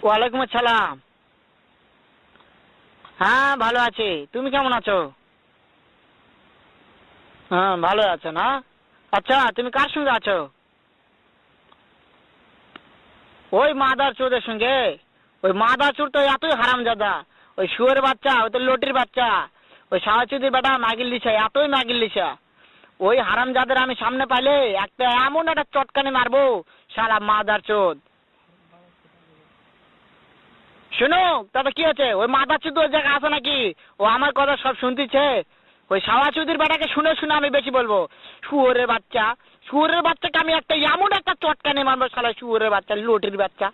ওয়ালাইকুম আসসালাম। হ্যাঁ ভালো আছি, তুমি কেমন আছো? হ্যাঁ ভালো আছো না? আচ্ছা তুমি কার সঙ্গে আছো? ওই মাদার চোদের সঙ্গে। ওই মাদার চোর তো এতই হারামজাদা। ওই শুয়োরের বাচ্চা, ওই তো লটির বাচ্চা। ওই সাওয়াচুদির বেটা মাগিল দিছে, এতই মাগিল দিছে। ওই হারামজাদের আমি সামনে পাইলে একটা এমন একটা চটকানি মারবো, শালা মাদার চোদ। শোনো, তাতে কি আছে? ওই মাদার চোদ ওই জায়গায় আছে নাকি? ও আমার কথা সব শুনতেছে। ওই সাওয়াচুদির বেটাকে শুনে শুনে আমি বেশি বলবো। শুয়োরের বাচ্চা, শুয়োরের বাচ্চাকে আমি একটা এমন একটা চটকানি মারবো, শালা শুয়োরের বাচ্চা, লটির বাচ্চা।